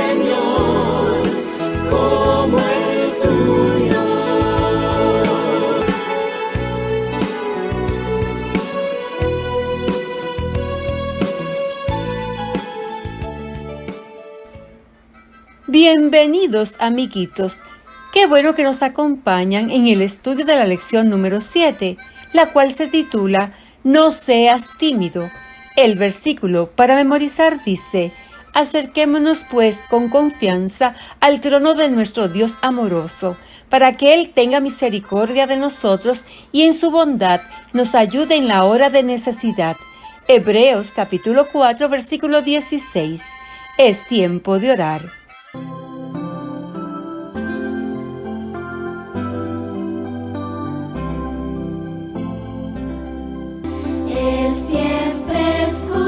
Señor, como el tuyo. Bienvenidos, amiguitos. Qué bueno que nos acompañan en el estudio de la lección número 7, la cual se titula No seas tímido. El versículo para memorizar dice: Acerquémonos pues con confianza al trono de nuestro Dios amoroso, para que Él tenga misericordia de nosotros y en su bondad nos ayude en la hora de necesidad. Hebreos capítulo 4, versículo 16. Es tiempo de orar. Él siempre escuchará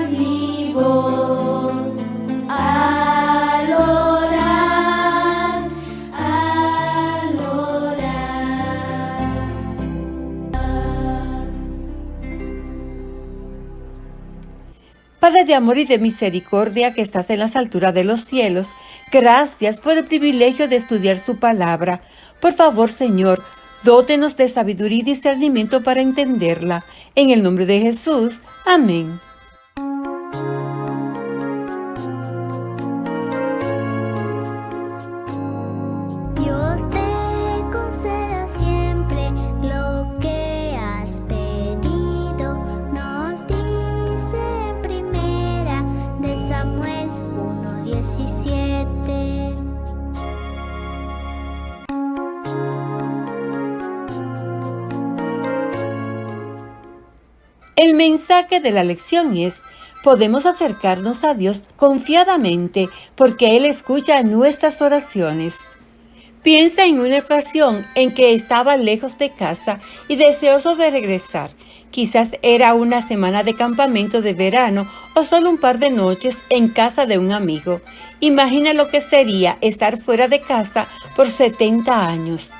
mi voz al orar, al orar. Padre de amor y de misericordia que estás en las alturas de los cielos, gracias por el privilegio de estudiar su palabra. Por favor, Señor, dótenos de sabiduría y discernimiento para entenderla. En el nombre de Jesús. Amén. Dios te conceda siempre lo que has pedido, nos dice en primera de Samuel 1:17. El mensaje de la lección es: podemos acercarnos a Dios confiadamente porque Él escucha nuestras oraciones. Piensa en una ocasión en que estaba lejos de casa y deseoso de regresar. Quizás era una semana de campamento de verano o solo un par de noches en casa de un amigo. Imagina lo que sería estar fuera de casa por 70 años.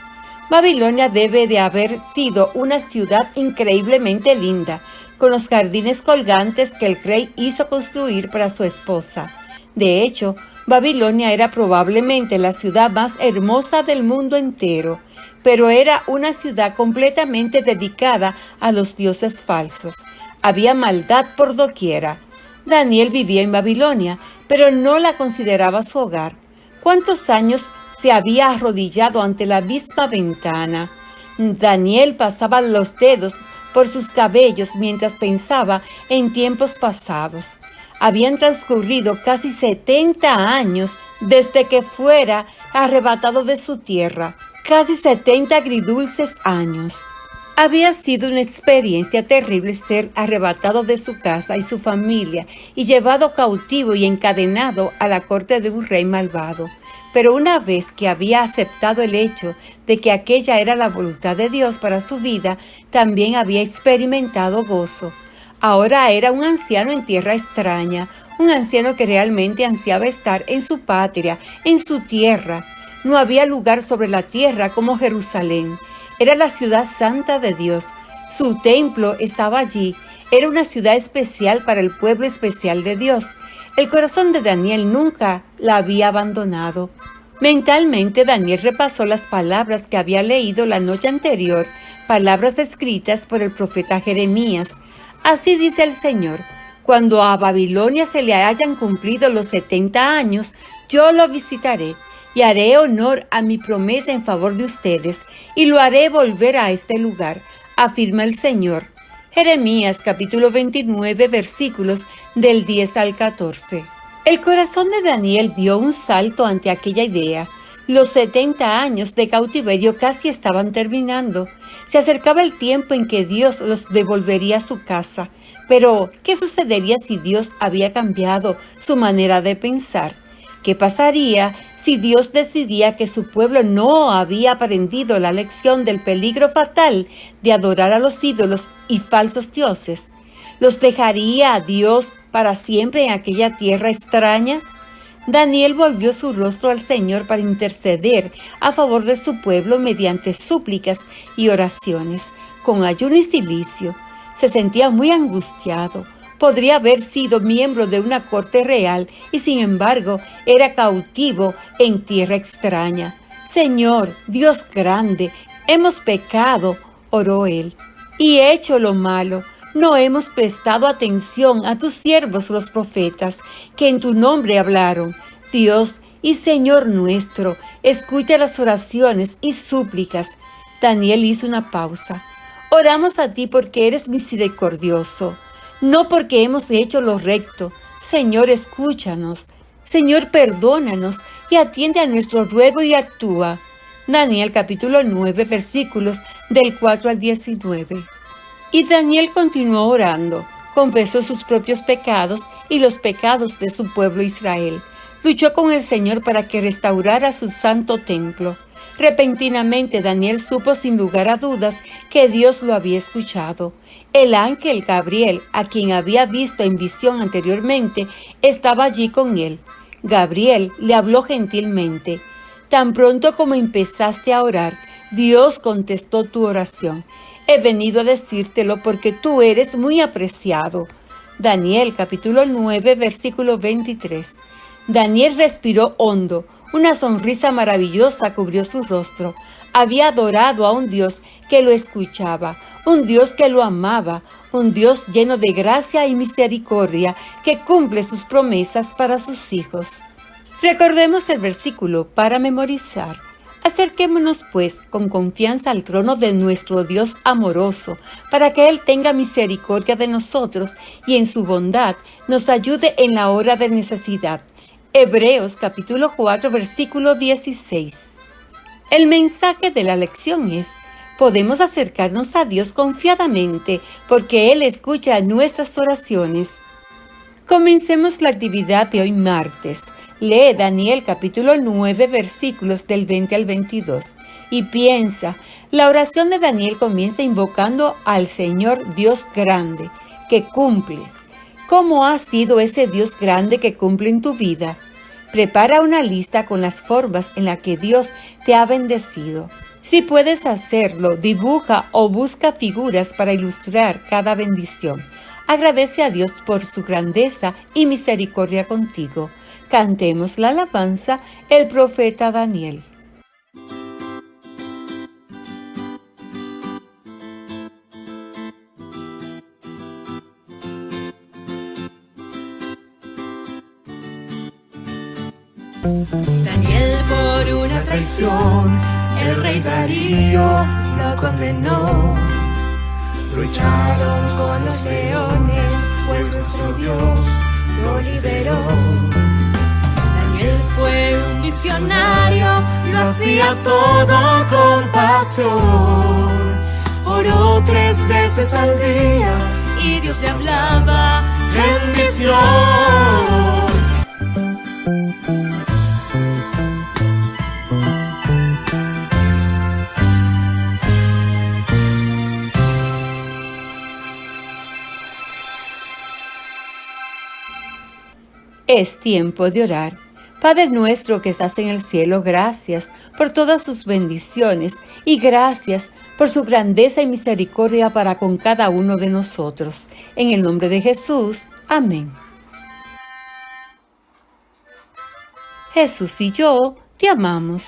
Babilonia debe de haber sido una ciudad increíblemente linda, con los jardines colgantes que el rey hizo construir para su esposa. De hecho, Babilonia era probablemente la ciudad más hermosa del mundo entero, pero era una ciudad completamente dedicada a los dioses falsos. Había maldad por doquiera. Daniel vivía en Babilonia, pero no la consideraba su hogar. ¿Cuántos años se había arrodillado ante la misma ventana? Daniel pasaba los dedos por sus cabellos mientras pensaba en tiempos pasados. Habían transcurrido casi 70 años desde que fuera arrebatado de su tierra, casi 70 agridulces años. Había sido una experiencia terrible ser arrebatado de su casa y su familia y llevado cautivo y encadenado a la corte de un rey malvado. Pero una vez que había aceptado el hecho de que aquella era la voluntad de Dios para su vida, también había experimentado gozo. Ahora era un anciano en tierra extraña, un anciano que realmente ansiaba estar en su patria, en su tierra. No había lugar sobre la tierra como Jerusalén. Era la ciudad santa de Dios. Su templo estaba allí. Era una ciudad especial para el pueblo especial de Dios. El corazón de Daniel nunca la había abandonado. Mentalmente, Daniel repasó las palabras que había leído la noche anterior, palabras escritas por el profeta Jeremías. Así dice el Señor: cuando a Babilonia se le hayan cumplido los 70 años, yo lo visitaré y haré honor a mi promesa en favor de ustedes y lo haré volver a este lugar, afirma el Señor. Jeremías capítulo 29, versículos del 10 al 14. El corazón de Daniel dio un salto ante aquella idea. Los 70 años de cautiverio casi estaban terminando. Se acercaba el tiempo en que Dios los devolvería a su casa. Pero, ¿qué sucedería si Dios había cambiado su manera de pensar? ¿Qué pasaría si Dios decidía que su pueblo no había aprendido la lección del peligro fatal de adorar a los ídolos y falsos dioses? ¿Los dejaría a Dios para siempre en aquella tierra extraña? Daniel volvió su rostro al Señor para interceder a favor de su pueblo mediante súplicas y oraciones, con ayuno y cilicio. Se sentía muy angustiado, Podría haber sido miembro de una corte real y sin embargo era cautivo en tierra extraña. Señor, Dios grande, hemos pecado, oró él, y hecho lo malo. No hemos prestado atención a tus siervos los profetas, que en tu nombre hablaron. Dios y Señor nuestro, escucha las oraciones y súplicas. Daniel hizo una pausa. Oramos a ti porque eres misericordioso, no porque hemos hecho lo recto. Señor, escúchanos. Señor, perdónanos y atiende a nuestro ruego y actúa. Daniel capítulo 9, versículos del 4 al 19. Y Daniel continuó orando, confesó sus propios pecados y los pecados de su pueblo Israel. Luchó con el Señor para que restaurara su santo templo. Repentinamente Daniel supo sin lugar a dudas que Dios lo había escuchado. El ángel Gabriel, a quien había visto en visión anteriormente, estaba allí con él. Gabriel le habló gentilmente. Tan pronto como empezaste a orar, Dios contestó tu oración. He venido a decírtelo porque tú eres muy apreciado. Daniel capítulo 9, versículo 23. Daniel respiró hondo. Una sonrisa maravillosa cubrió su rostro. Había adorado a un Dios que lo escuchaba, un Dios que lo amaba, un Dios lleno de gracia y misericordia que cumple sus promesas para sus hijos. Recordemos el versículo para memorizar. Acerquémonos pues con confianza al trono de nuestro Dios amoroso, para que Él tenga misericordia de nosotros y en su bondad nos ayude en la hora de necesidad. Hebreos capítulo 4, versículo 16. El mensaje de la lección es: podemos acercarnos a Dios confiadamente porque Él escucha nuestras oraciones. Comencemos la actividad de hoy martes. Lee Daniel capítulo 9, versículos del 20 al 22 y piensa. La oración de Daniel comienza invocando al Señor Dios grande, que cumples. ¿Cómo ha sido ese Dios grande que cumple en tu vida? Prepara una lista con las formas en las que Dios te ha bendecido. Si puedes hacerlo, dibuja o busca figuras para ilustrar cada bendición. Agradece a Dios por su grandeza y misericordia contigo. Cantemos la alabanza, el profeta Daniel. Daniel por una traición, el rey Darío lo condenó. Lo echaron con los leones, pues nuestro Dios lo liberó. Daniel fue un visionario, lo hacía todo con pasión. Oró 3 veces al día y Dios le hablaba en visión. Es tiempo de orar. Padre nuestro que estás en el cielo, gracias por todas sus bendiciones y gracias por su grandeza y misericordia para con cada uno de nosotros. En el nombre de Jesús, amén. Jesús y yo te amamos.